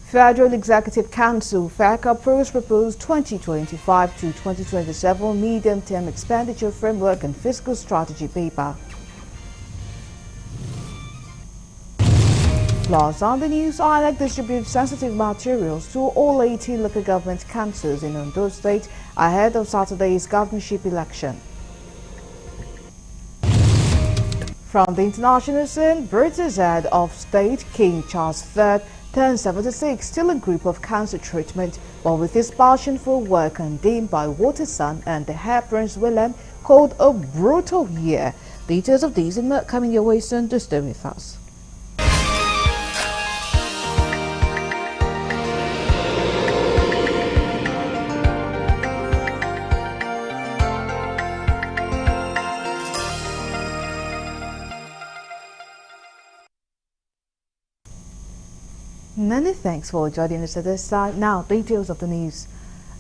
Federal Executive Council FEC approves proposed 2025 to 2027 medium-term expenditure framework and fiscal strategy paper. Plus, on the news, INEC distributes sensitive materials to all 18 local government councils in Ondo State ahead of Saturday's governorship election. From the international scene, Britain's head of state, King Charles III, turned 76, still in grip of cancer treatment, but with his passion for work undimmed by what his son and the heir Prince William called a brutal year. Details of these and more coming your way soon. Do stay with us. Many thanks for joining us at this time. Now, details of the news.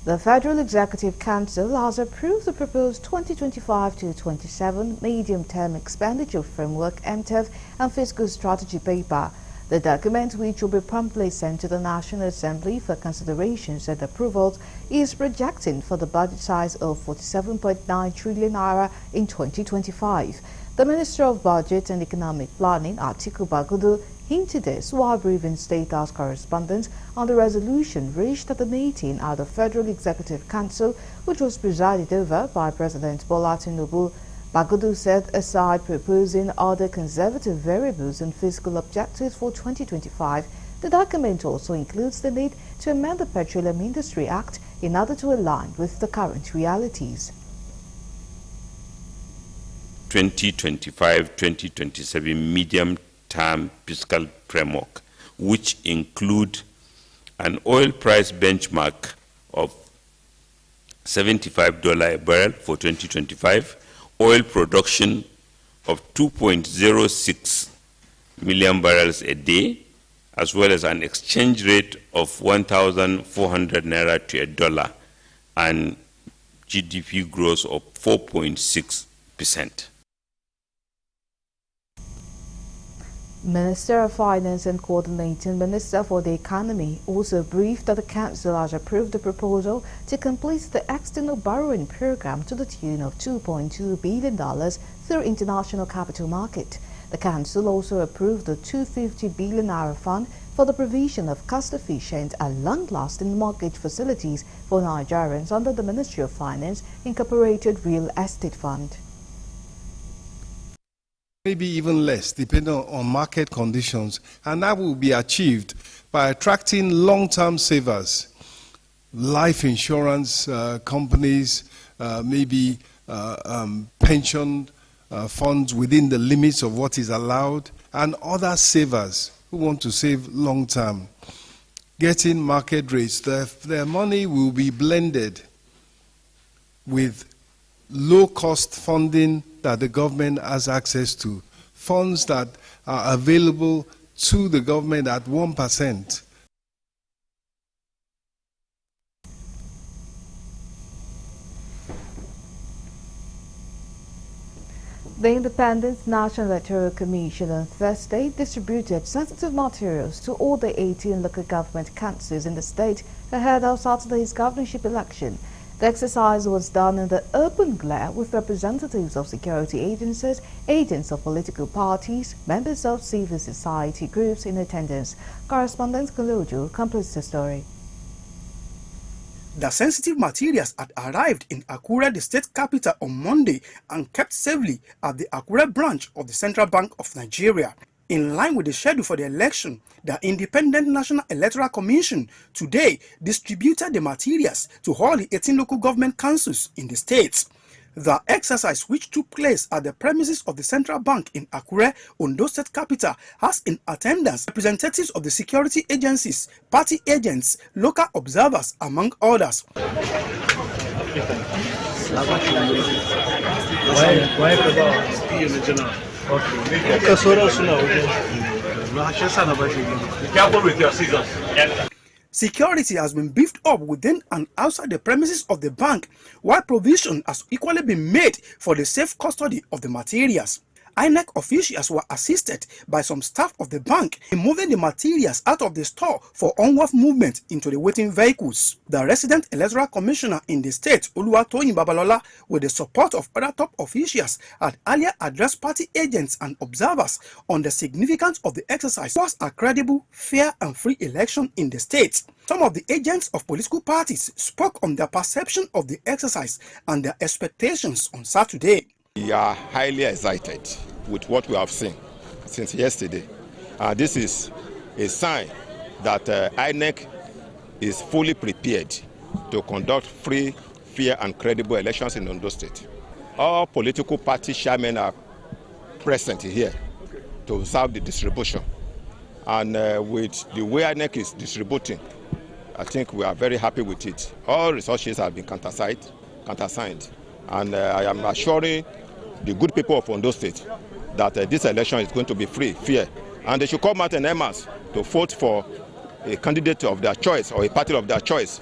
The Federal Executive Council has approved the proposed 2025 to 27 medium-term expenditure framework (MTEF) and fiscal strategy paper. The document, which will be promptly sent to the National Assembly for considerations and approvals, is projecting for the budget size of 47.9 trillion naira in 2025. The Minister of Budget and Economic Planning, Atiku Bagudu, hinted this while briefing State House correspondents on the resolution reached at the meeting at the Federal Executive Council, which was presided over by President Bola Tinubu. Bagudu said, aside proposing other conservative variables and fiscal objectives for 2025, the document also includes the need to amend the Petroleum Industry Act in order to align with the current realities. 2025-2027 medium-term fiscal framework, which include an oil price benchmark of $75 a barrel for 2025, oil production of 2.06 million barrels a day, as well as an exchange rate of 1,400 naira to a dollar, and GDP growth of 4.6%. Minister of Finance and Coordinating Minister for the Economy also briefed that the Council has approved the proposal to complete the external borrowing program to the tune of $2.2 billion through international capital market. The Council also approved the 250 billion naira fund for the provision of cost-efficient and long-lasting mortgage facilities for Nigerians under the Ministry of Finance Incorporated Real Estate Fund. Maybe even less, depending on market conditions, and that will be achieved by attracting long-term savers, life insurance companies, maybe pension funds within the limits of what is allowed, and other savers who want to save long-term, getting market rates. Their money will be blended with low-cost funding that the government has access to, funds that are available to the government at 1%. The Independent National Electoral Commission on Thursday distributed sensitive materials to all the 18 local government councils in the state ahead of Saturday's governorship election. The exercise was done in the open glare with representatives of security agencies, agents of political parties, members of civil society groups in attendance. Correspondent Kolojo completes the story. The sensitive materials had arrived in Akure, the state capital, on Monday and kept safely at the Akure branch of the Central Bank of Nigeria. In line with the schedule for the election, the Independent National Electoral Commission today distributed the materials to all the 18 local government councils in the state. The exercise, which took place at the premises of the Central Bank in Akure, Ondo State capital, has in attendance representatives of the security agencies, party agents, local observers, among others. Security has been beefed up within and outside the premises of the bank, while provision has equally been made for the safe custody of the materials. INEC officials were assisted by some staff of the bank in moving the materials out of the store for onward movement into the waiting vehicles. The resident electoral commissioner in the state, Oluwatoyin Babalola, with the support of other top officials, had earlier addressed party agents and observers on the significance of the exercise was a credible, fair and free election in the state. Some of the agents of political parties spoke on their perception of the exercise and their expectations on Saturday. We are highly excited with what we have seen since yesterday. This is a sign that INEC is fully prepared to conduct free, fair and credible elections in Ondo State. All political party chairmen are present here to observe the distribution. And with the way INEC is distributing, I think we are very happy with it. All resources have been countersigned, and I am assuring the good people of Ondo State that this election is going to be free, fair, and they should come out en masse to vote for a candidate of their choice or a party of their choice.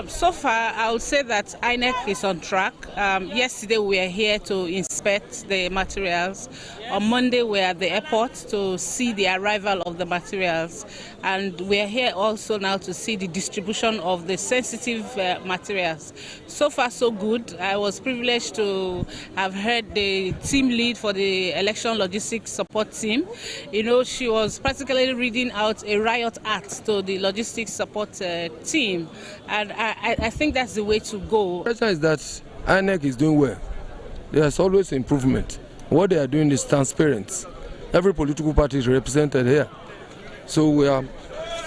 So far, I would say that INEC is on track. Yesterday, we were here to inspect the materials. On Monday, we were at the airport to see the arrival of the materials. And we are here also now to see the distribution of the sensitive materials. So far, so good. I was privileged to have heard the team lead for the election logistics support team. You know, she was practically reading out a riot act to the logistics support team. And I think that's the way to go. The question is that INEC is doing well. There's always improvement. What they are doing is transparent. Every political party is represented here. So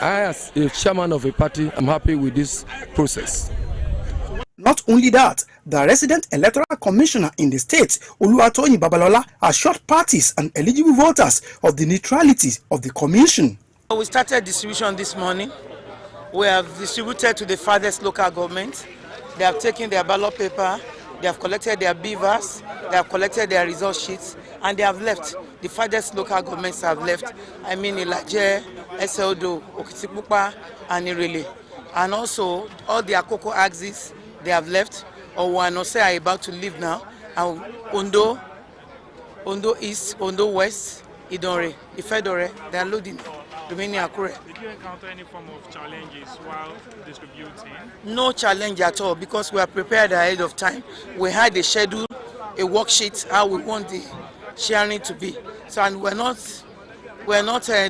I, as a chairman of a party, I'm happy with this process. Not only that, the resident electoral commissioner in the state, Oluwatoyin Babalola, assured parties and eligible voters of the neutrality of the commission. We started distribution this morning. We have distributed to the farthest local government. They have taken their ballot paper, they have collected their beavers, they have collected their result sheets, and they have left. The farthest local governments have left. I mean Ilaje, Eseodo, Okitipupa, and Irele. And also all the Akoko axes, they have left, or Wanose are about to leave now. And Ondo East, Ondo West, Idore, Ifedore, they are loading. Did you encounter any form of challenges while distributing? No challenge at all, because we are prepared ahead of time. We had a schedule, a worksheet, how we want the sharing to be. So, and we're not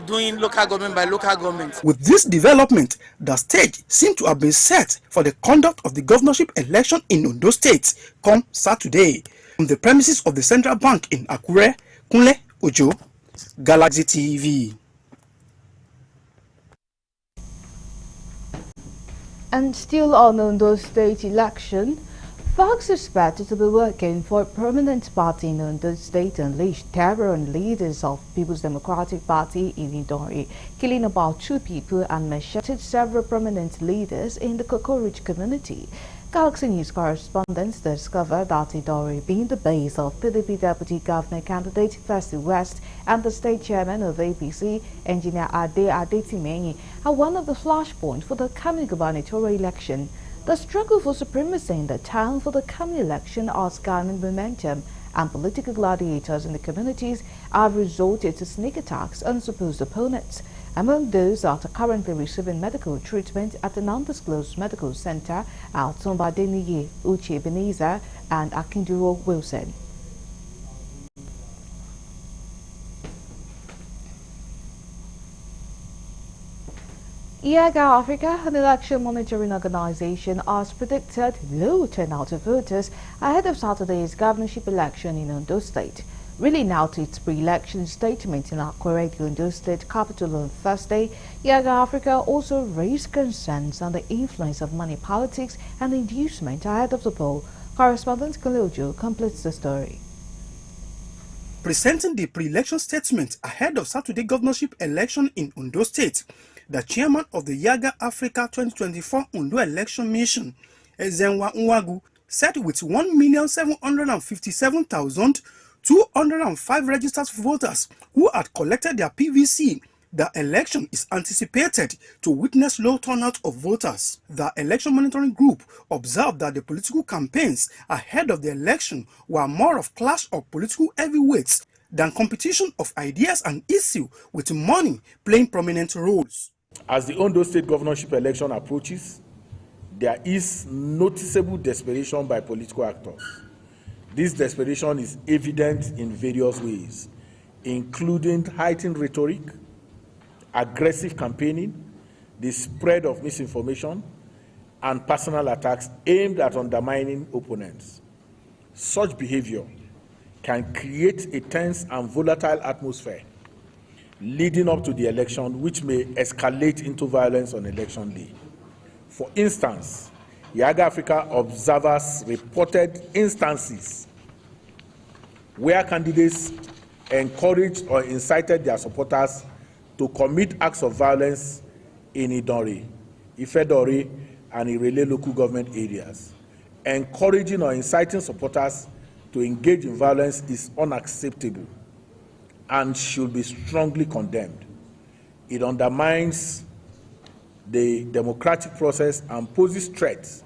doing local government by local government. With this development, the stage seemed to have been set for the conduct of the governorship election in Ondo State come Saturday. From the premises of the Central Bank in Akure, Kunle Ojo, Galaxy TV. And still on Ondo State election, folks suspected to be working for a permanent party in Ondo State unleashed terror on leaders of People's Democratic Party in Idori, killing about 2 people and macheted several prominent leaders in the Kokorich community. Galaxy News correspondents discovered that Idori, being the base of PDP Deputy Governor candidate Festy West and the state chairman of APC, Engineer Ade Adetimenyi, are one of the flashpoints for the coming gubernatorial election. The struggle for supremacy in the town for the coming election has garnered momentum, and political gladiators in the communities have resorted to sneak attacks on supposed opponents. Among those that are currently receiving medical treatment at an undisclosed medical center are Tumba Deniye, Uche Ebenezer, and Akinduro Wilson. IAGA Africa, an election monitoring organization, has predicted low turnout of voters ahead of Saturday's governorship election in Ondo State. Reeling out its pre-election statement in Akure, the Ondo State capital on Thursday, IAGA Africa also raised concerns on the influence of money politics and inducement ahead of the poll. Correspondent Kalojo completes the story. Presenting the pre-election statement ahead of Saturday governorship election in Ondo State, the chairman of the IAGA Africa 2024 Ondo election mission, Ezenwa Nwagu, said with 1,757,205 registered voters who had collected their PVC, The election is anticipated to witness low turnout of voters. The election monitoring group observed that the political campaigns ahead of the election were more of clash of political heavyweights than competition of ideas and issues, with money playing prominent roles. As the Ondo State governorship election approaches, there is noticeable desperation by political actors. This desperation is evident in various ways, including heightened rhetoric, aggressive campaigning, the spread of misinformation, and personal attacks aimed at undermining opponents. Such behavior can create a tense and volatile atmosphere leading up to the election, which may escalate into violence on election day. For instance, Yaga Africa observers reported instances where candidates encouraged or incited their supporters to commit acts of violence in Idori, Ifedori, and Irele local government areas. Encouraging or inciting supporters to engage in violence is unacceptable and should be strongly condemned. It undermines the democratic process and poses threats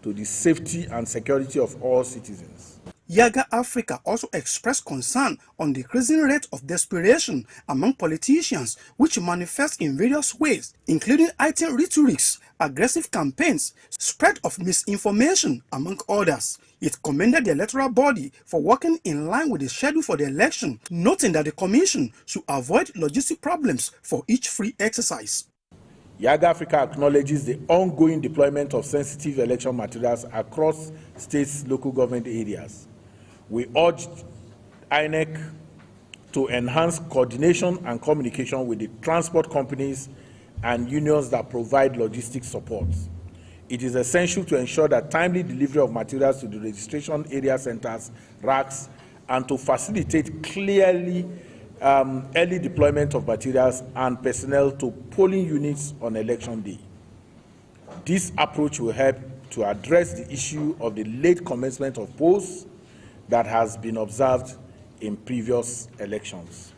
to the safety and security of all citizens. Yaga Africa also expressed concern on the increasing rate of desperation among politicians, which manifests in various ways, including heightened rhetorics, aggressive campaigns, spread of misinformation, among others. It commended the electoral body for working in line with the schedule for the election, noting that the commission should avoid logistic problems for each free exercise. Yaga Africa acknowledges the ongoing deployment of sensitive election materials across states' local government areas. We urge INEC to enhance coordination and communication with the transport companies and unions that provide logistics support. It is essential to ensure that timely delivery of materials to the registration area centers, racks, and to facilitate clearly early deployment of materials and personnel to polling units on election day. This approach will help to address the issue of the late commencement of polls that has been observed in previous elections.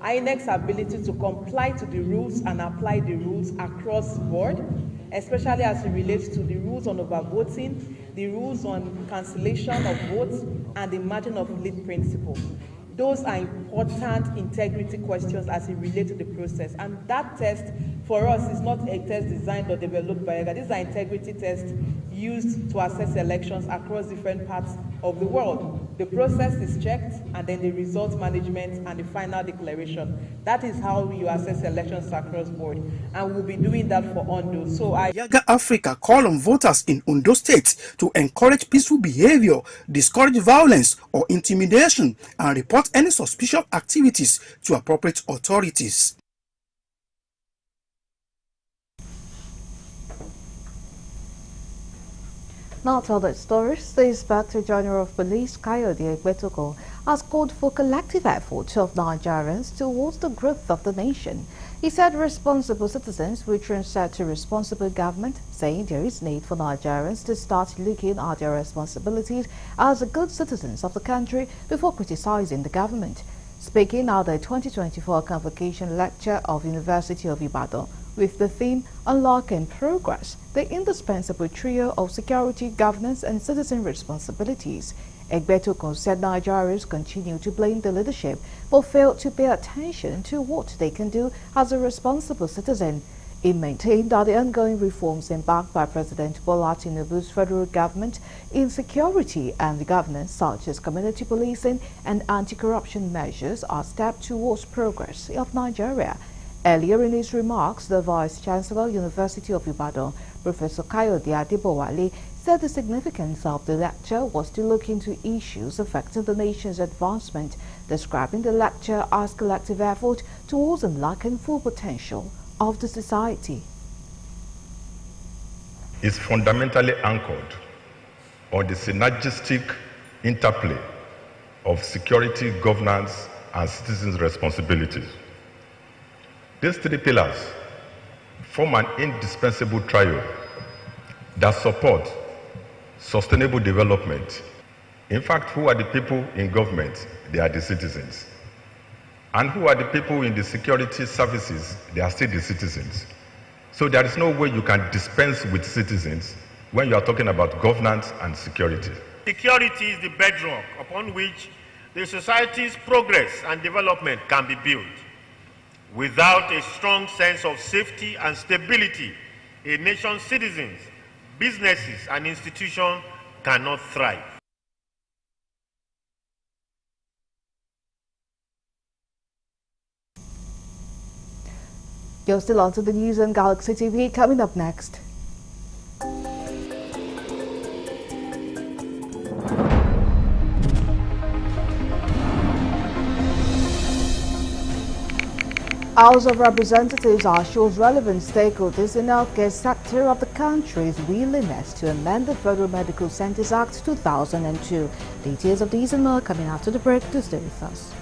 INEC's ability to comply to the rules and apply the rules across the board, especially as it relates to the rules on overvoting, the rules on cancellation of votes, and the margin of lead principle. Those are important integrity questions as it relates to the process. And that test, for us, is not a test designed or developed by Yaga. These are integrity tests used to assess elections across different parts of the world. The process is checked, and then the result management and the final declaration. That is how you assess elections across board. And we'll be doing that for Ondo. Yaga Africa call on voters in Ondo State to encourage peaceful behavior, discourage violence or intimidation, and report any suspicious activities to appropriate authorities. Not other stories. The Inspector General of Police, Kayode Egbetokun, has called for collective efforts of Nigerians towards the growth of the nation. He said responsible citizens will translate to responsible government, saying there is need for Nigerians to start looking at their responsibilities as good citizens of the country before criticizing the government. Speaking at the 2024 Convocation Lecture of University of Ibadan, with the theme Unlocking Progress, the indispensable trio of security, governance and citizen responsibilities, Egbetokun said Nigerians continue to blame the leadership but fail to pay attention to what they can do as a responsible citizen. He maintained that the ongoing reforms embarked by President Bola Tinubu's federal government in security and governance, such as community policing and anti-corruption measures, are steps towards progress of Nigeria. Earlier in his remarks, the Vice-Chancellor, University of Ibadan, Professor Kayode Adebowale, said the significance of the lecture was to look into issues affecting the nation's advancement, describing the lecture as collective effort towards unlocking full potential of the society. Is fundamentally anchored on the synergistic interplay of security, governance, and citizens' responsibilities. These three pillars form an indispensable trio that support sustainable development. In fact, who are the people in government? They are the citizens. And who are the people in the security services? They are still the citizens. So there is no way you can dispense with citizens when you are talking about governance and security. Security is the bedrock upon which the society's progress and development can be built. Without a strong sense of safety and stability, a nation's citizens, businesses, and institutions cannot thrive. You're still on to the news on Galaxy TV. Coming up next. House of Representatives assures relevant stakeholders in the healthcare sector of the country's willingness to amend the Federal Medical Centers Act 2002. Details of these and more coming after the break. To stay with us.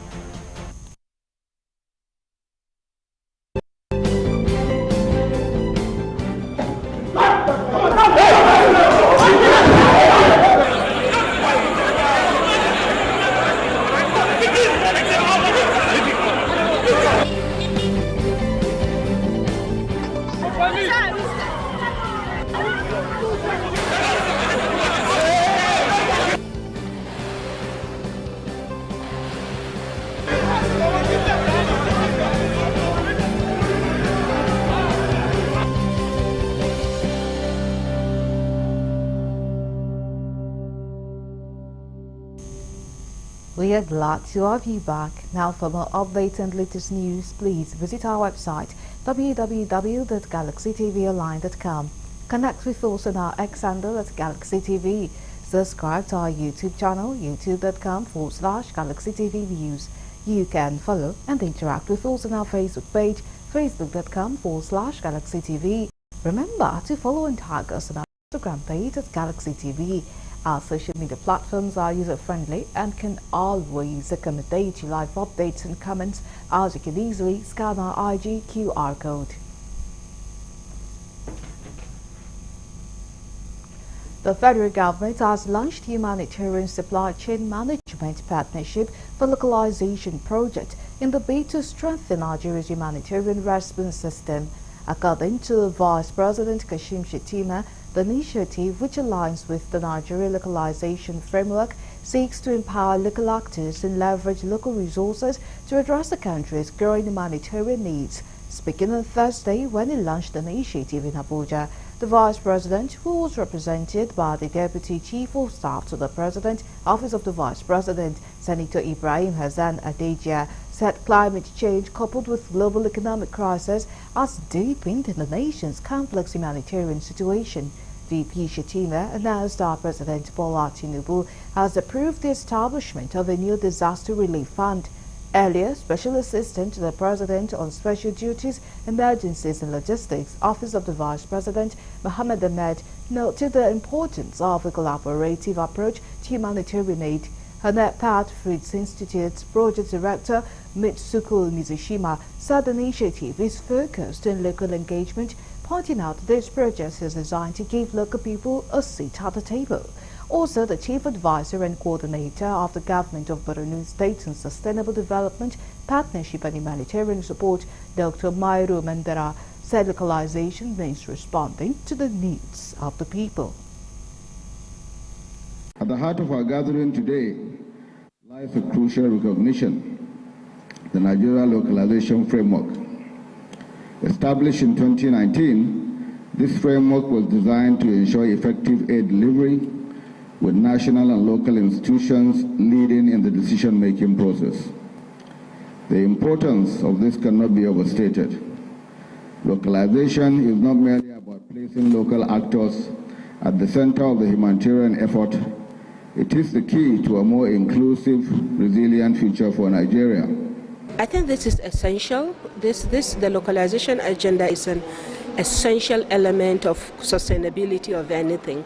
We are glad to have you back. Now for more updates and latest news, please visit our website www.galaxytvonline.com. Connect with us on our X handle at Galaxy TV. Subscribe to our YouTube channel, youtube.com/Galaxy TV Views. You can follow and interact with us on our Facebook page, facebook.com/Galaxy TV. Remember to follow and tag us on our Instagram page at Galaxy TV. Our social media platforms are user-friendly and can always accommodate your live updates and comments, as you can easily scan our IG QR code. The federal government has launched Humanitarian Supply Chain Management Partnership for Localization project in the bid to strengthen Nigeria's humanitarian response system. According to Vice President Kashim Shettima, the initiative, which aligns with the Nigeria Localization Framework, seeks to empower local actors and leverage local resources to address the country's growing humanitarian needs. Speaking on Thursday when he launched the initiative in Abuja, the Vice President, who was represented by the Deputy Chief of Staff to the President, Office of the Vice President, Senator Ibrahim Hassan Adejia, said climate change coupled with global economic crisis has deepened the nation's complex humanitarian situation. VP Shettima announced our President Bola Tinubu has approved the establishment of a new disaster relief fund. Earlier, Special Assistant to the President on Special Duties, Emergencies and Logistics, Office of the Vice President, Mohammed Ahmed, noted the importance of a collaborative approach to humanitarian aid. Her NEPAD Foods Institute's Project Director, Mitsuko Mizushima, said the initiative is focused on local engagement, pointing out that this project is designed to give local people a seat at the table. Also, the Chief Advisor and Coordinator of the Government of Borno State on Sustainable Development, Partnership and Humanitarian Support, Dr. Mairo Mandara, said localization means responding to the needs of the people. At the heart of our gathering today lies a crucial recognition: the Nigeria Localization Framework. Established in 2019, this framework was designed to ensure effective aid delivery, with national and local institutions leading in the decision-making process. The importance of this cannot be overstated. Localization is not merely about placing local actors at the center of the humanitarian effort. It is the key to a more inclusive, resilient future for Nigeria. I think this is essential. The localization agenda is an essential element of sustainability of anything.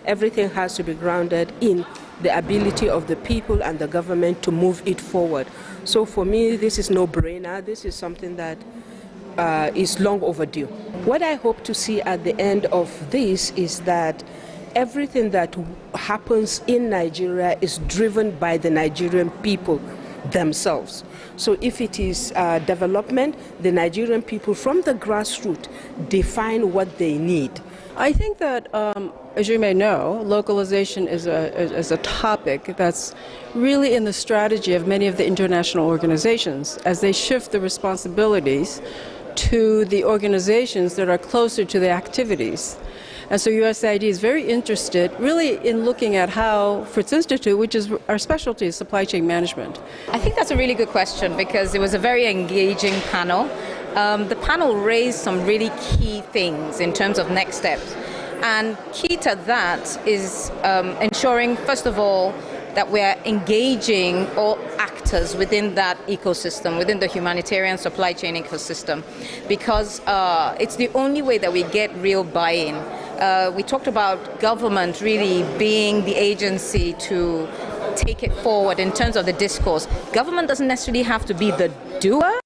Everything has to be grounded in the ability of the people and the government to move it forward. So for me, this is no-brainer. This is something that is long overdue. What I hope to see at the end of this is that everything that happens in Nigeria is driven by the Nigerian people. themselves. So if it is development, the Nigerian people from the grassroots define what they need. I think that, as you may know, localization is a topic that's really in the strategy of many of the international organizations as they shift the responsibilities to the organizations that are closer to the activities. And so USAID is very interested really in looking at how Fritz Institute, which is our specialty, is supply chain management. I think that's a really good question because it was a very engaging panel. The panel raised some really key things in terms of next steps. And key to that is ensuring, first of all, that we're engaging all actors within that ecosystem, within the humanitarian supply chain ecosystem, because it's the only way that we get real buy-in. We talked about government really being the agency to take it forward in terms of the discourse. Government doesn't necessarily have to be the doer.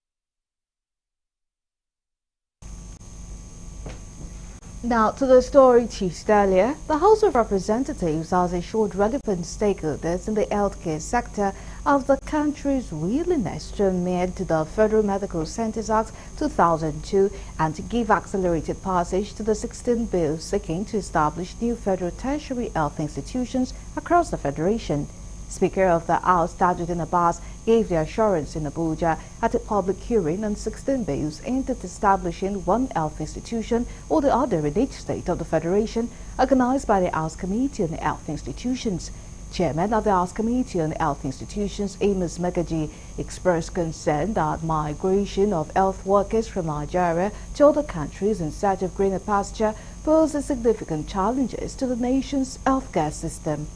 Now, to the story teased earlier, the House of Representatives has assured relevant stakeholders in the healthcare sector of the country's willingness to amend the Federal Medical Centers Act 2002 and to give accelerated passage to the 16 bills seeking to establish new federal tertiary health institutions across the Federation. Speaker of the House, Tajuddin Abbas, gave the assurance in Abuja at a public hearing on 16 bills aimed at establishing one health institution or the other in each state of the Federation, organized by the House Committee on Health Institutions. Chairman of the House Committee on Health Institutions, Amos Megaji, expressed concern that migration of health workers from Nigeria to other countries in search of greener pasture poses significant challenges to the nation's healthcare system.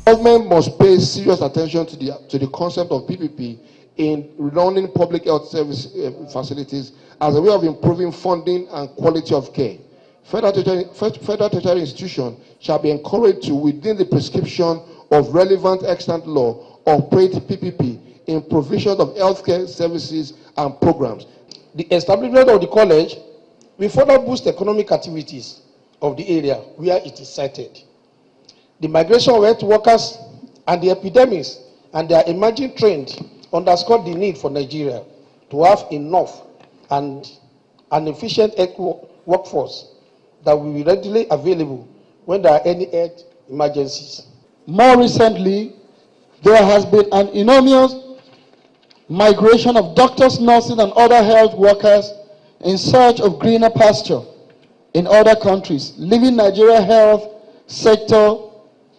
Government must pay serious attention to the concept of PPP in running public health service facilities as a way of improving funding and quality of care. Federal tertiary institutions shall be encouraged to, within the prescription of relevant extant law, operate PPP in provision of healthcare services and programs. The establishment of the college will further boost economic activities of the area where it is sited. The migration of health workers and the epidemics and their emerging trend underscore the need for Nigeria to have enough and an efficient health workforce that will be readily available when there are any health emergencies. More recently, there has been an enormous migration of doctors, nurses, and other health workers in search of greener pasture in other countries, leaving Nigeria's health sector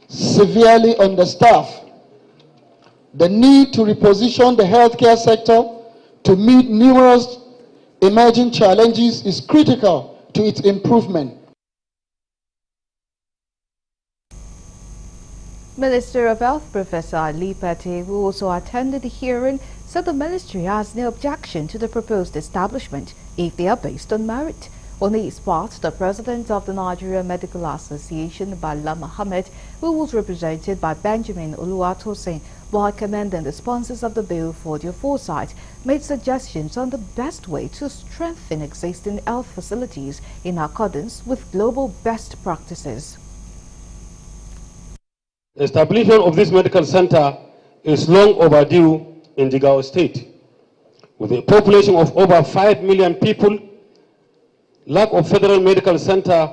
severely understaffed. The need to reposition the healthcare sector to meet numerous emerging challenges is critical to its improvement. Minister of Health Professor Ali Pate, who also attended the hearing, said the ministry has no objection to the proposed establishment if they are based on merit. On his part, the president of the Nigeria Medical Association, Bala Mohammed, who was represented by Benjamin Oluwatosin, while commending the sponsors of the bill for their foresight, made suggestions on the best way to strengthen existing health facilities in accordance with global best practices. The establishment of this medical center is long overdue in Jigawa State. With a population of over 5 million people, lack of federal medical center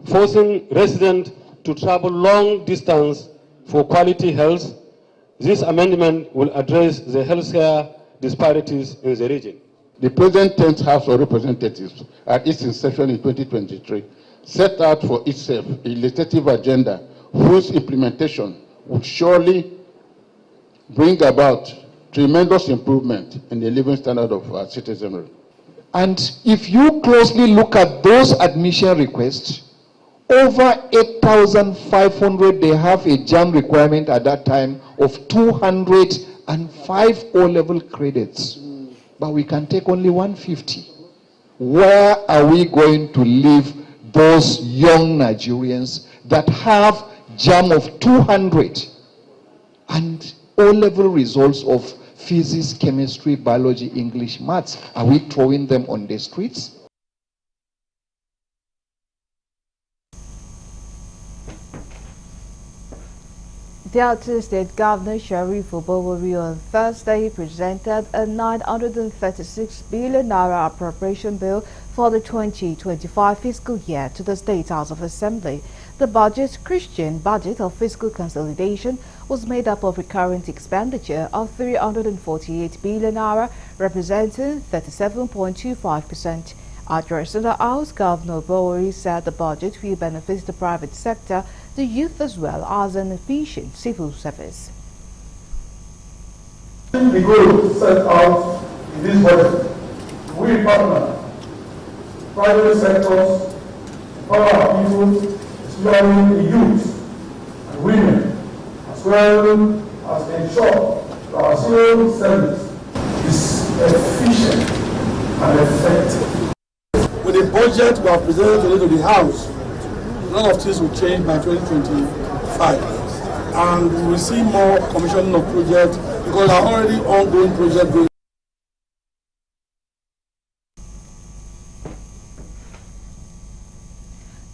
forcing residents to travel long distance for quality health, this amendment will address the healthcare disparities in the region. The present 10th House of Representatives, at its inception in 2023, set out for itself a legislative agenda whose implementation would surely bring about tremendous improvement in the living standard of our citizenry. And if you closely look at those admission requests, over 8,500, they have a JAM requirement at that time of 205 O-level credits. But we can take only 150. Where are we going to leave those young Nigerians that have JAM of 200 and O-level results of physics, chemistry, biology, English, maths? Are we throwing them on the streets? Delta State Governor Sharif Obowari on Thursday presented a 936 billion naira appropriation bill for the 2025 fiscal year to the State House of Assembly. The budget, Christian budget of fiscal consolidation, was made up of recurrent expenditure of 348 billion naira, representing 37.25%. Addressing the House, Governor Obowari said the budget will benefit the private sector, the youth as well as an efficient civil service. The goal set out in this budget, we partner private sectors, empower our people, especially the youth and women, as well as ensure that our civil service is efficient and effective. With the budget we have presented today to the House, none of this will change by 2025. And we will see more commissioning of projects because there are already ongoing projects going.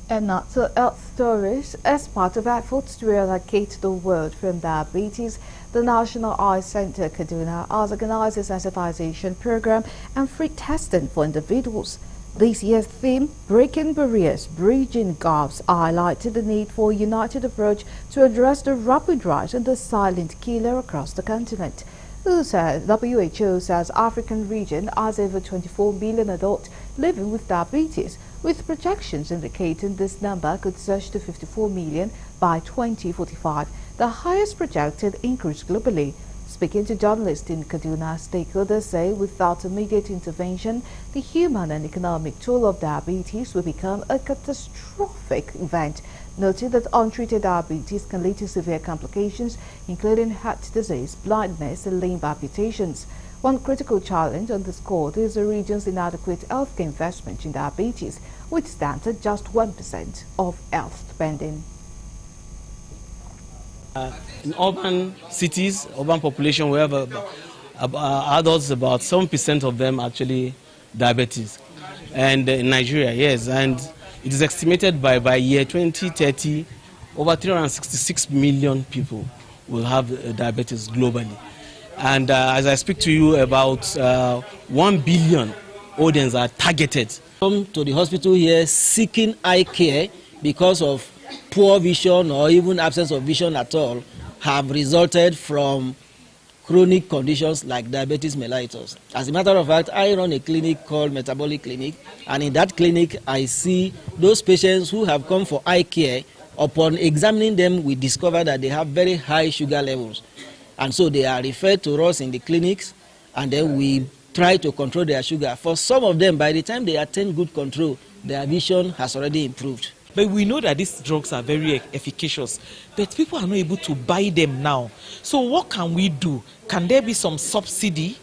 And not to health stories. As part of efforts to eradicate the world from diabetes, the National Eye Center Kaduna has organized a sensitization program and free testing for individuals. This year's theme, Breaking Barriers, Bridging Gaps, highlighted the need for a united approach to address the rapid rise in the silent killer across the continent. WHO says African region has over 24 million adults living with diabetes, with projections indicating this number could surge to 54 million by 2045, the highest projected increase globally. Speaking to journalists in Kaduna, stakeholders say without immediate intervention, the human and economic toll of diabetes will become a catastrophic event, noting that untreated diabetes can lead to severe complications, including heart disease, blindness, and limb amputations. One critical challenge underscored is the region's inadequate healthcare investment in diabetes, which stands at just 1% of health spending. In urban cities, urban population, we have adults, about 7% of them actually diabetes. And in Nigeria, yes, and it is estimated by year 2030, over 366 million people will have diabetes globally. And as I speak to you, about 1 billion audience are targeted. Come to the hospital here seeking eye care because of poor vision or even absence of vision at all have resulted from chronic conditions like diabetes mellitus. As a matter of fact, I run a clinic called Metabolic Clinic, and in that clinic I see those patients who have come for eye care. Upon examining them, we discover that they have very high sugar levels, and so they are referred to us in the clinics, and then we try to control their sugar. For some of them, by the time they attain good control, their vision has already improved. But we know that these drugs are very efficacious, but people are not able to buy them now. So what can we do? Can there be some subsidy?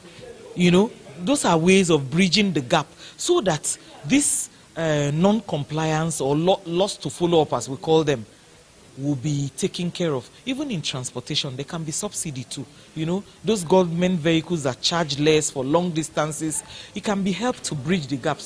You know, those are ways of bridging the gap so that this non-compliance or loss to follow-up, as we call them, will be taken care of. Even in transportation, there can be subsidy too. You know, those government vehicles that charge less for long distances, it can be helped to bridge the gaps.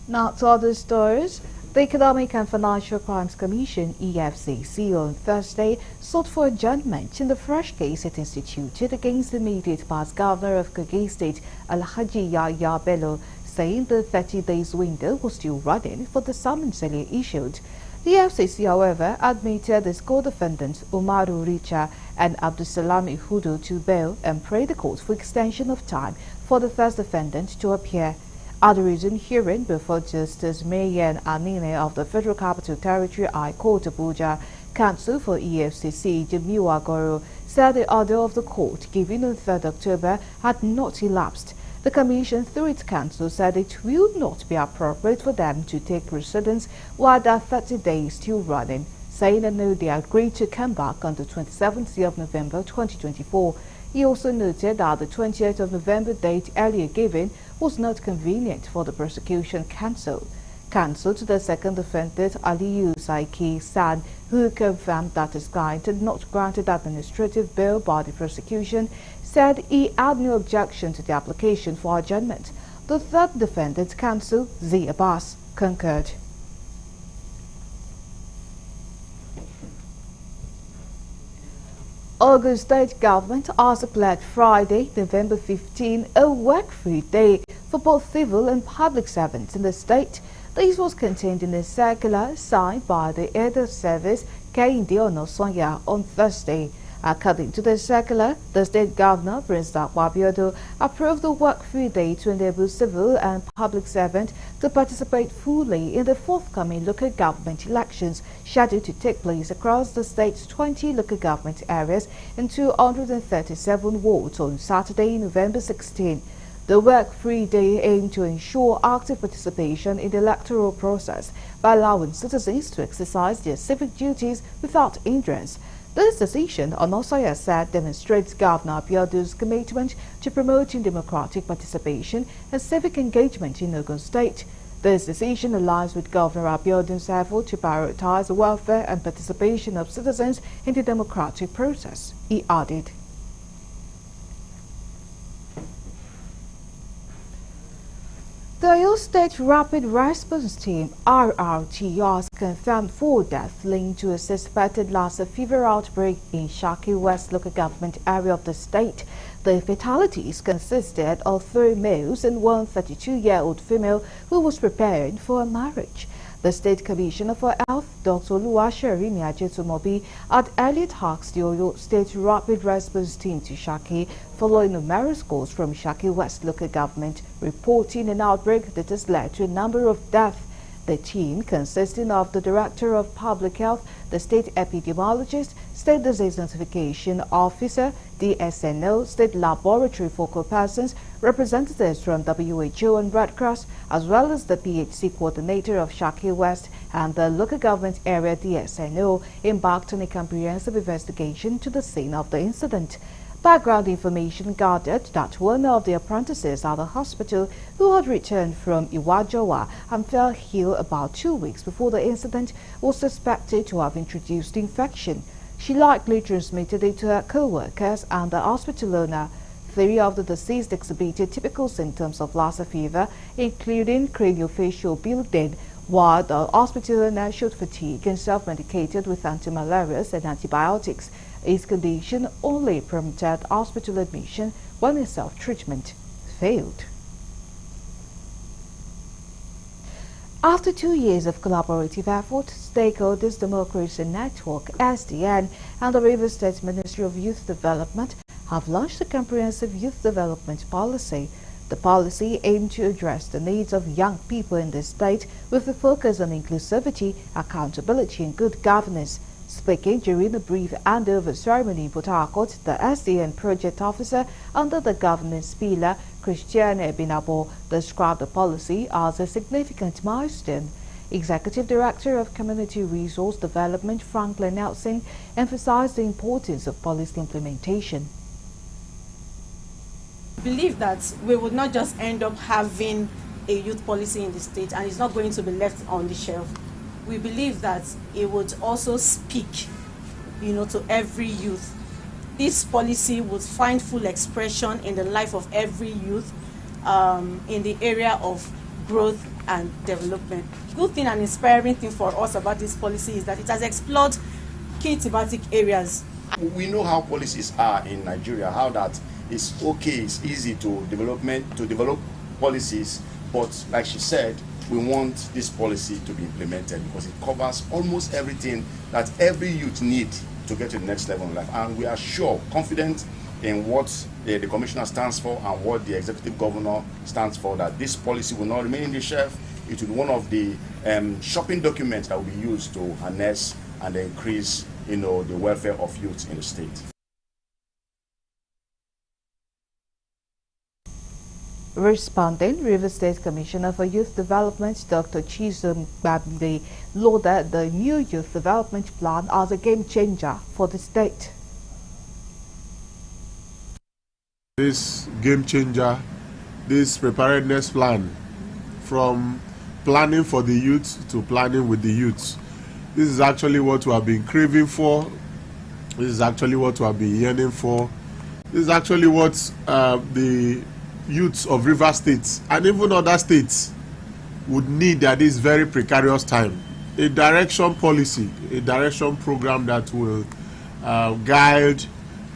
Now to other stories. The Economic and Financial Crimes Commission, EFCC, on Thursday sought for adjournment in the fresh case it instituted against the immediate past governor of Kogi State, Alhaji Yahya Bello, saying the 30 days window was still running for the summons earlier issued. The EFCC, however, admitted its co-defendants Umaru Richa and Abdusalam Ihudu to bail and prayed the court for extension of time for the first defendant to appear. At the recent hearing before Justice Mayen Anine of the Federal Capital Territory High Court Abuja, counsel for EFCC Jamiu Agoro said the order of the court given on 3rd October had not elapsed. The Commission, through its counsel, said it will not be appropriate for them to take precedence while their 30 days still running, saying that they agreed to come back on the 27th of November 2024. He also noted that the 28th of November date earlier given was not convenient for the prosecution counsel. Counsel to the second defendant, Aliyu Saiki San, who confirmed that his client had not granted administrative bail by the prosecution, said he had no objection to the application for adjournment. The third defendant, counsel Z. Abbas, concurred. Ogun State Government has declared Friday, November 15, a work-free day for both civil and public servants in the state. This was contained in a circular signed by the head of service, Kehinde Onasonya, on Thursday. According to the circular, the state governor, Prince Dapo Abiodun, approved the work-free day to enable civil and public servants to participate fully in the forthcoming local government elections scheduled to take place across the state's 20 local government areas in 237 wards on Saturday, November 16. The work-free day aimed to ensure active participation in the electoral process by allowing citizens to exercise their civic duties without hindrance. This decision, Onasonya said, demonstrates Governor Abiodun's commitment to promoting democratic participation and civic engagement in Ogun State. This decision aligns with Governor Abiodun's effort to prioritize the welfare and participation of citizens in the democratic process, he added. The Oyo State Rapid Response Team, RRT, has confirmed 4 deaths linked to a suspected Lassa fever outbreak in Shaki West local government area of the state. The fatalities consisted of 3 males and 1 32-year-old female who was preparing for a marriage. The State Commissioner for Health, Dr. Oluwaseyi Ajetumobi, had earlier tasked the Oyo State Rapid Response Team to Shaki following numerous calls from Shaki West local government reporting an outbreak that has led to a number of deaths. The team, consisting of the Director of Public Health, the State Epidemiologist, State Disease Notification Officer, DSNO, State Laboratory Focal Persons, representatives from WHO and Red Cross, as well as the PHC Coordinator of Shaki West and the Local Government Area DSNO, embarked on a comprehensive investigation to the scene of the incident. Background information gathered that one of the apprentices at the hospital, who had returned from Iwajowa and fell ill about 2 weeks before the incident, was suspected to have introduced the infection. She likely transmitted it to her co-workers and the hospital owner. 3 of the deceased exhibited typical symptoms of Lassa fever, including craniofacial bleeding, while the hospital owner showed fatigue and self-medicated with antimalarials and antibiotics. His condition only prompted hospital admission when his self-treatment failed. After 2 years of collaborative effort, Stakeholders Democracy Network, SDN, and the Rivers State Ministry of Youth Development have launched a comprehensive youth development policy. The policy aimed to address the needs of young people in the state with a focus on inclusivity, accountability, and good governance. Speaking during a brief handover ceremony in Port Harcourt, the SDN project officer under the governance pillar, Christiane Ebinabo, described the policy as a significant milestone. Executive Director of Community Resource Development, Franklin Nelson, emphasized the importance of policy implementation. I believe that we would not just end up having a youth policy in the state and it's not going to be left on the shelf. We believe that it would also speak, to every youth. This policy would find full expression in the life of every youth in the area of growth and development. Good thing and inspiring thing for us about this policy is that it has explored key thematic areas. We know how policies are in Nigeria, how that it's okay, it's easy to develop policies, but like she said, we want this policy to be implemented because it covers almost everything that every youth needs to get to the next level in life. And we are sure, confident in what the commissioner stands for and what the executive governor stands for, that this policy will not remain in the shelf. It will be one of the shopping documents that will be used to harness and increase, the welfare of youth in the state. Responding, Rivers State Commissioner for Youth Development, Dr. Chizum Babde, lauded the new youth development plan as a game changer for the state. This game changer, this preparedness plan, from planning for the youth to planning with the youth, this is actually what we have been craving for. This is actually what we have been yearning for. This is actually what the youths of River States and even other states would need at this very precarious time. A direction policy, a direction program that will guide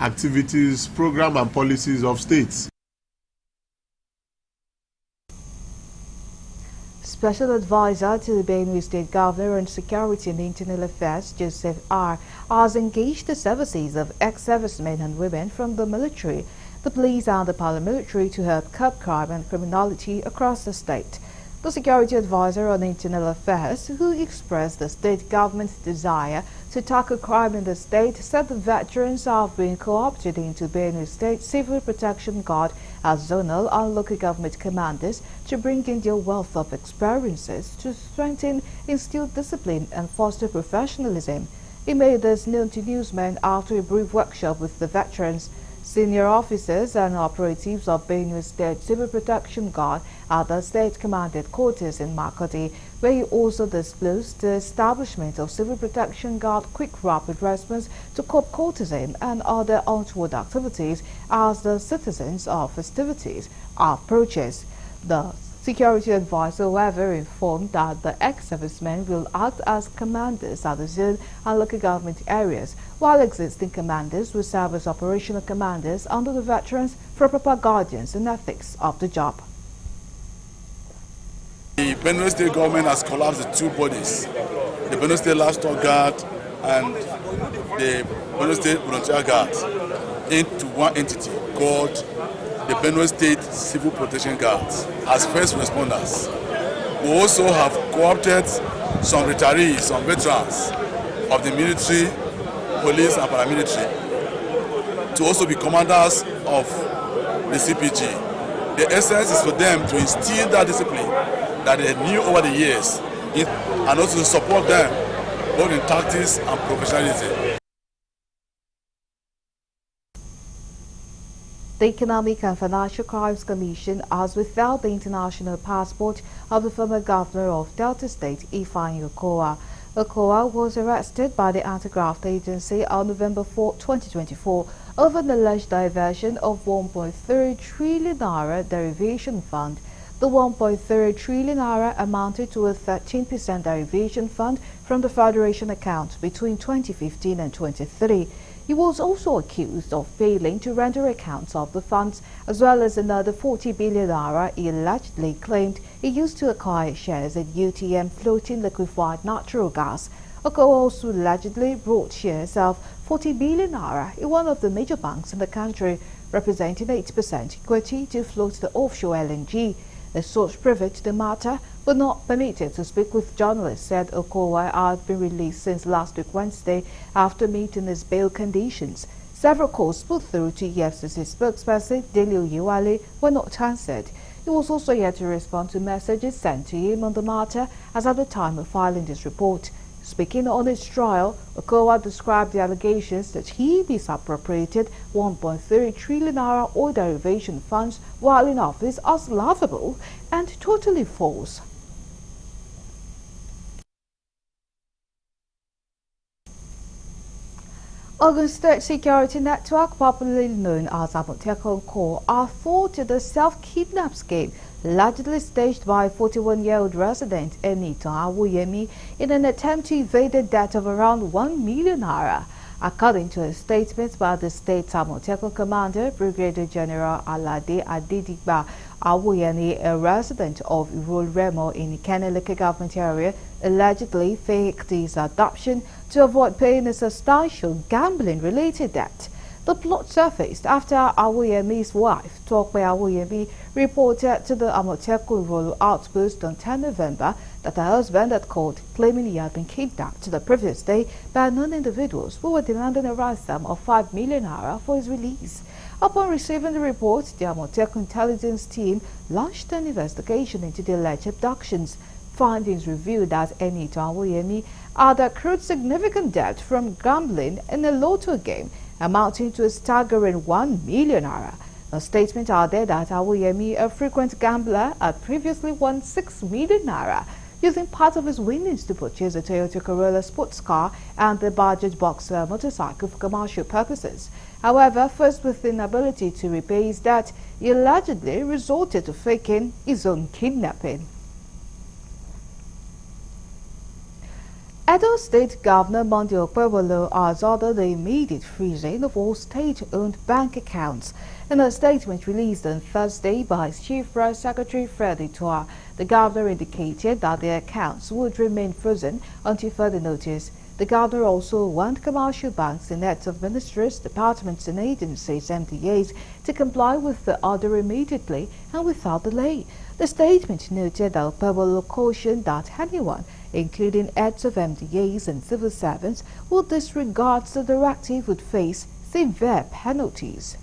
activities, program and policies of states. Special Advisor to the Benue State Governor on Security and Internal Affairs, Joseph R., has engaged the services of ex-servicemen and women from the military, the police and the paramilitary to help curb crime and criminality across the state. The Security Advisor on Internal Affairs, who expressed the state government's desire to tackle crime in the state, said the veterans have been co-opted into Benue State Civil Protection Guard as zonal and local government commanders to bring in their wealth of experiences to strengthen, instill discipline and foster professionalism. He made this known to newsmen after a brief workshop with the veterans, senior officers and operatives of Benue State Civil Protection Guard at the State Command Headquarters in Makodi, where he also disclosed the establishment of Civil Protection Guard Quick Rapid Response to curb cultism and other untoward activities as the citizens of festivities approaches. The Security Advisor, however, informed that the ex-servicemen will act as commanders at the zone and local government areas, while existing commanders will serve as operational commanders under the veterans for proper guardians and ethics of the job. The Benue State government has collapsed the two bodies, the Benue State Livestock Guard and the Benue State Volunteer Guard, into one entity called the Benue State Civil Protection Guards as first responders. We also have co-opted some retirees, some veterans of the military, police and paramilitary to also be commanders of the CPG. The essence is for them to instill that discipline that they knew over the years and also to support them both in tactics and professionalism. The Economic and Financial Crimes Commission has withheld the international passport of the former governor of Delta State, Ifeanyi Okowa. Okowa was arrested by the Anti-Graft Agency on November 4, 2024 over an alleged diversion of 1.3 trillion naira derivation fund. The 1.3 trillion naira amounted to a 13% derivation fund from the Federation account between 2015 and 2023. He was also accused of failing to render accounts of the funds, as well as another 40 billion naira he allegedly claimed he used to acquire shares in UTM Floating Liquefied Natural Gas. Okowa also allegedly bought shares of 40 billion naira in one of the major banks in the country, representing 8% equity to float the offshore LNG. A source privy to the matter, but not permitted to speak with journalists, said Okowa had been released since last week Wednesday after meeting his bail conditions. Several calls put through to EFCC spokesperson Dele Oyewale were not answered. He was also yet to respond to messages sent to him on the matter as at the time of filing this report. Speaking on his trial, Okowa described the allegations that he misappropriated 1.3 trillion naira oil derivation funds while in office as laughable and totally false. Ogun State Security Network, popularly known as Amotekun Corps, are thought to the self-kidnap scheme allegedly staged by 41-year-old resident Enitan Awuyemi in an attempt to evade a debt of around 1 million naira. According to a statement by the state's Amotekun commander, Brigadier General Alade Adedigba, Awuyemi, a resident of Irol Remo in Ikenne local government area, allegedly faked his adoption to avoid paying a substantial gambling-related debt. The plot surfaced after Awuyemi's wife, Tokwe Awuyemi, reported to the Amotekun Rural Outpost on 10 November that her husband had called, claiming he had been kidnapped the previous day by known individuals who were demanding a ransom of 5 million naira for his release. Upon receiving the report, the Amotekun intelligence team launched an investigation into the alleged abductions. Findings revealed that Enitan Awuyemi had accrued significant debt from gambling in a lotto game, amounting to a staggering 1 million naira. A statement added that Awuyemi, a frequent gambler, had previously won 6 million naira, using part of his winnings to purchase a Toyota Corolla sports car and the Bajaj Boxer motorcycle for commercial purposes. However, faced with the inability to repay his debt, he allegedly resorted to faking his own kidnapping. Edo State Governor Monday Okpebholo has ordered the immediate freezing of all state-owned bank accounts. In a statement released on Thursday by his Chief Press Secretary Fred Itua, the governor indicated that the accounts would remain frozen until further notice. The governor also warned commercial banks in heads of ministries, departments and agencies, MDAs, to comply with the order immediately and without delay. The statement noted that Okpebholo cautioned that anyone, including heads of MDAs and civil servants, who disregards the directive would face severe penalties.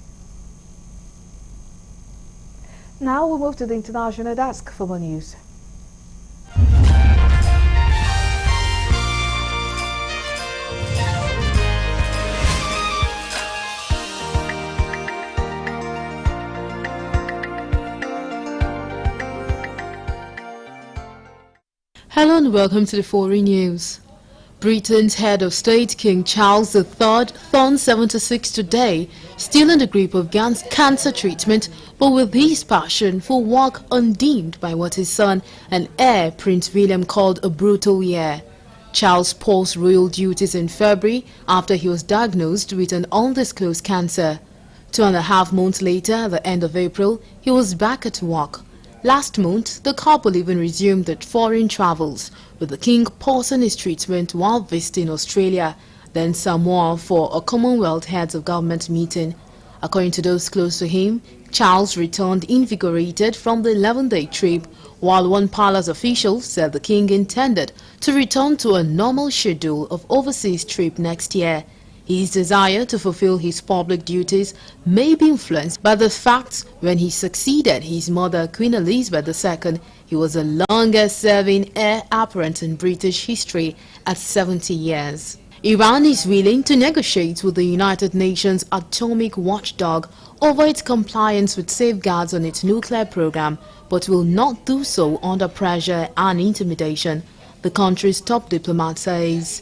Now we'll move to the international desk for more news. Hello and welcome to the foreign news. Britain's head of state, King Charles III, turned 76 today, still in the grip of cancer treatment, but with his passion for work undimmed by what his son and heir, Prince William, called a brutal year. Charles paused royal duties in February after he was diagnosed with an undisclosed cancer. 2.5 months later, at the end of April, he was back at work. Last month, the couple even resumed their foreign travels, with the king pausing his treatment while visiting Australia, then Samoa for a Commonwealth Heads of Government meeting. According to those close to him, Charles returned invigorated from the 11-day trip, while one palace official said the king intended to return to a normal schedule of overseas trip next year. His desire to fulfill his public duties may be influenced by the fact when he succeeded his mother, Queen Elizabeth II, he was the longest-serving heir apparent in British history at 70 years. Iran is willing to negotiate with the United Nations atomic watchdog over its compliance with safeguards on its nuclear program, but will not do so under pressure and intimidation, the country's top diplomat says.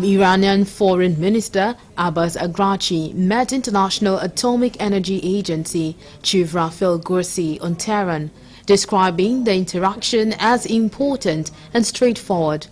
Iranian Foreign Minister Abbas Araghchi met International Atomic Energy Agency Chief Rafael Grossi on Tehran, describing the interaction as important and straightforward.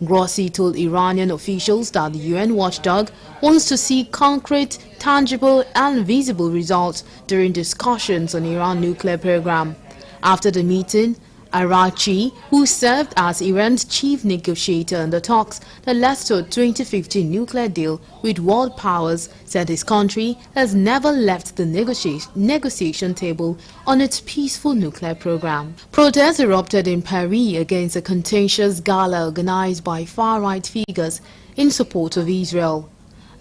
Grossi told Iranian officials that the UN watchdog wants to see concrete, tangible and visible results during discussions on Iran's nuclear program. After the meeting, Araghchi, who served as Iran's chief negotiator in the talks that led to a 2015 nuclear deal with world powers, said his country has never left the negotiation table on its peaceful nuclear program. Protests erupted in Paris against a contentious gala organized by far-right figures in support of Israel.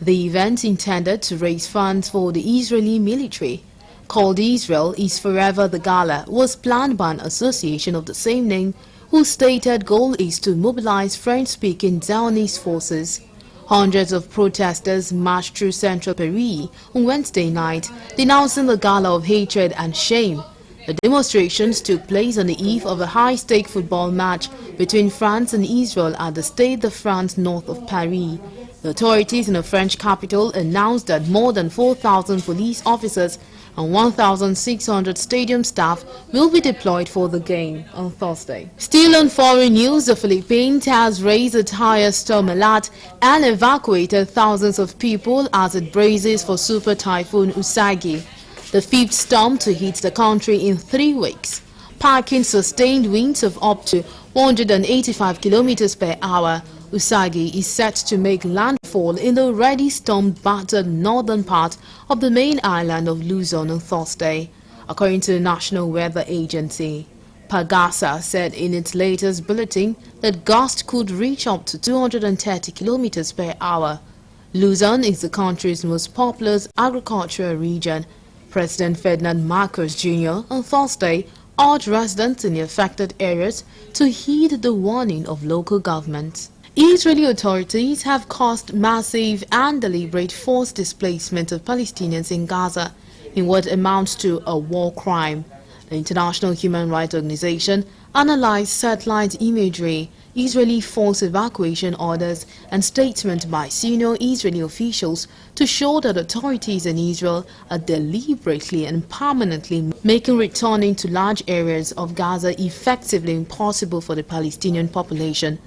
The event, intended to raise funds for the Israeli military, called Israel is Forever the Gala, was planned by an association of the same name whose stated goal is to mobilize French-speaking Zionist forces. Hundreds of protesters marched through central Paris on Wednesday night, denouncing the gala of hatred and shame. The demonstrations took place on the eve of a high-stake football match between France and Israel at the Stade de France north of Paris. The authorities in the French capital announced that more than 4,000 police officers and 1,600 stadium staff will be deployed for the game on Thursday. Still on foreign news, the Philippines has raised its highest storm alert and evacuated thousands of people as it braces for Super Typhoon Usagi, the fifth storm to hit the country in 3 weeks, packing sustained winds of up to 185 kilometers per hour. Usagi is set to make landfall in the already storm-battered northern part of the main island of Luzon on Thursday, according to the National Weather Agency. Pagasa said in its latest bulletin that gusts could reach up to 230 kilometers per hour. Luzon is the country's most populous agricultural region. President Ferdinand Marcos Jr. on Thursday urged residents in the affected areas to heed the warning of local governments. Israeli authorities have caused massive and deliberate forced displacement of Palestinians in Gaza in what amounts to a war crime. The International Human Rights Organization analyzed satellite imagery, Israeli forced evacuation orders and statements by senior Israeli officials to show that authorities in Israel are deliberately and permanently making returning to large areas of Gaza effectively impossible for the Palestinian population.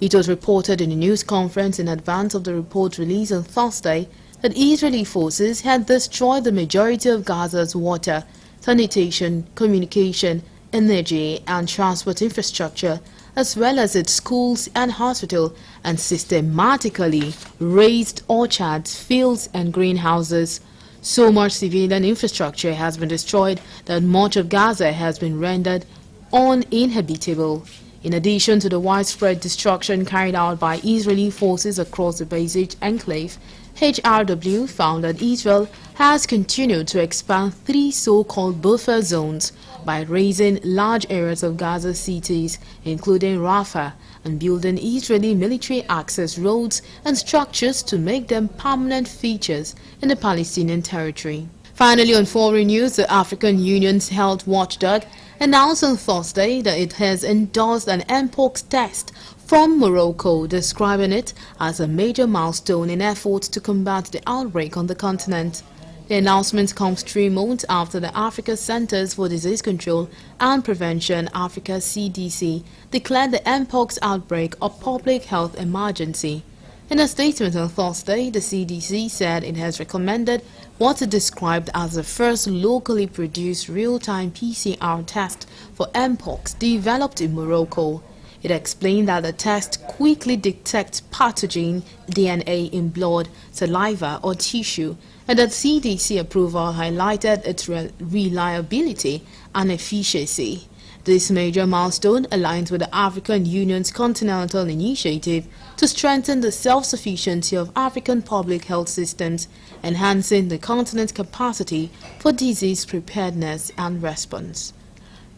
It was reported in a news conference in advance of the report released on Thursday that Israeli forces had destroyed the majority of Gaza's water, sanitation, communication, energy and transport infrastructure, as well as its schools and hospital, and systematically razed orchards, fields and greenhouses. So much civilian infrastructure has been destroyed that much of Gaza has been rendered uninhabitable. In addition to the widespread destruction carried out by Israeli forces across the Beirut enclave, HRW found that Israel has continued to expand 3 so-called buffer zones by razing large areas of Gaza cities, including Rafah, and building Israeli military access roads and structures to make them permanent features in the Palestinian territory. Finally, on foreign news, the African Union's health watchdog announced on Thursday that it has endorsed an Mpox test from Morocco, describing it as a major milestone in efforts to combat the outbreak on the continent. The announcement comes 3 months after the Africa Centers for Disease Control and Prevention, Africa CDC, declared the Mpox outbreak a public health emergency. In a statement on Thursday, the CDC said it has recommended what it described as the first locally produced real-time PCR test for Mpox developed in Morocco. It explained that the test quickly detects pathogen DNA in blood, saliva or tissue, and that CDC approval highlighted its reliability and efficiency. This major milestone aligns with the African Union's continental initiative to strengthen the self-sufficiency of African public health systems, enhancing the continent's capacity for disease preparedness and response.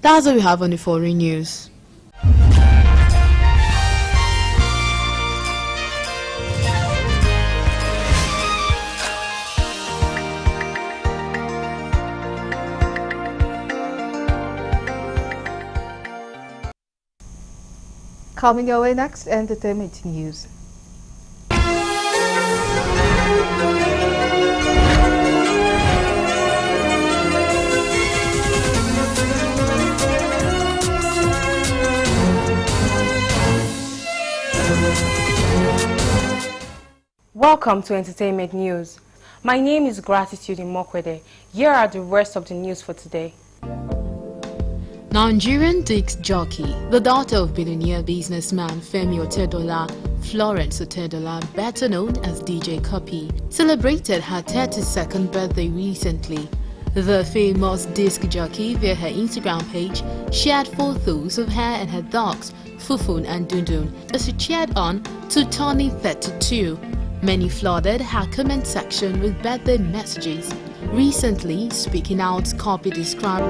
That's all we have on the foreign news. Coming your way next, entertainment news. Welcome to Entertainment News. My name is Gratitude Imokwede. Here are the rest of the news for today. Nigerian disc jockey, the daughter of billionaire businessman Femi Otedola, Florence Otedola, better known as DJ Cuppy, celebrated her 32nd birthday recently. The famous disc jockey, via her Instagram page, shared photos of her and her dogs, Fufun and Dundun, as she cheered on to turning 32. Many flooded her comment section with birthday messages. Recently, speaking out, Cuppy described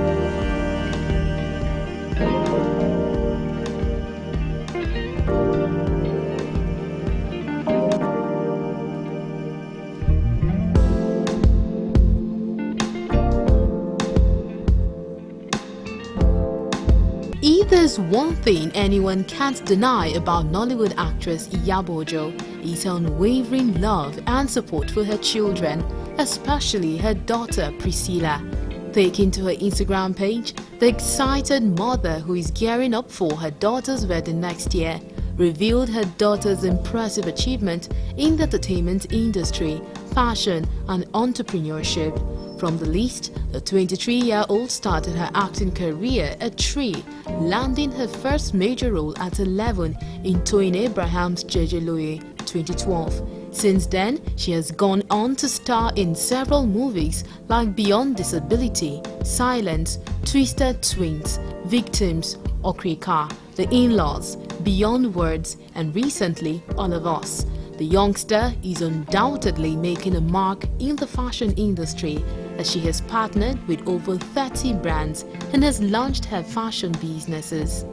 if there's one thing anyone can't deny about Nollywood actress Iyabo Ojo, is her unwavering love and support for her children, especially her daughter Priscilla. Taking to her Instagram page, the excited mother, who is gearing up for her daughter's wedding next year, revealed her daughter's impressive achievement in the entertainment industry, fashion and entrepreneurship. From the list, the 23-year-old started her acting career at 3, landing her first major role at 11 in Toyin Abraham's Jejeloye 2012. Since then, she has gone on to star in several movies like Beyond Disability, Silence, Twisted Twins, Victims, Okrika, The In-Laws, Beyond Words, and recently, All of Us. The youngster is undoubtedly making a mark in the fashion industry, as she has partnered with over 30 brands and has launched her fashion businesses.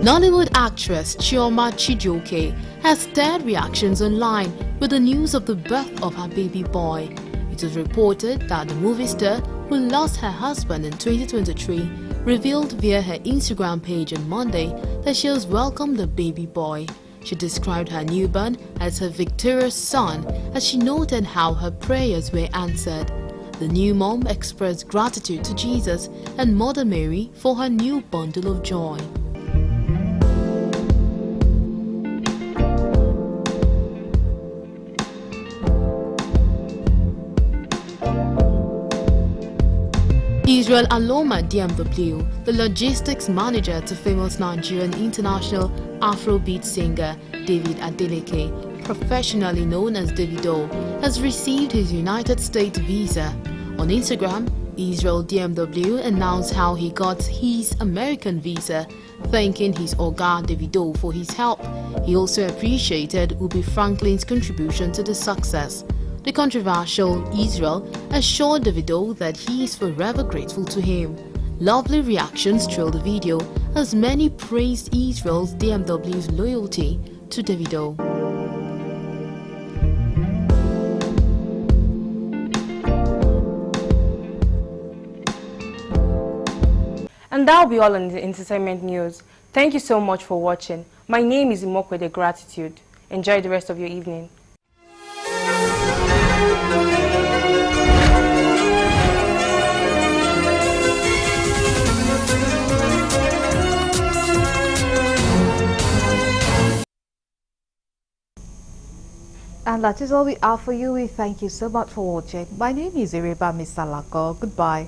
Nollywood actress Chioma Chijioke has stirred reactions online with the news of the birth of her baby boy. It is reported that the movie star, who lost her husband in 2023, revealed via her Instagram page on Monday that she has welcomed the baby boy. She described her newborn as her victorious son as she noted how her prayers were answered. The new mom expressed gratitude to Jesus and Mother Mary for her new bundle of joy. Israel Aloma DMW, the logistics manager to famous Nigerian international Afrobeat singer David Adeleke, professionally known as Davido, has received his United States visa. On Instagram, Israel DMW announced how he got his American visa, thanking his Oga Davido for his help. He also appreciated Ubi Franklin's contribution to the success. The controversial Israel assured Davido that he is forever grateful to him. Lovely reactions trailed the video as many praised Israel's DMW's loyalty to Davido. And that'll be all on the entertainment news. Thank you so much for watching. My name is Imokwede Gratitude. Enjoy the rest of your evening. And that is all we have for you. We thank you so much for watching. My name is Ireba Misalako. Goodbye.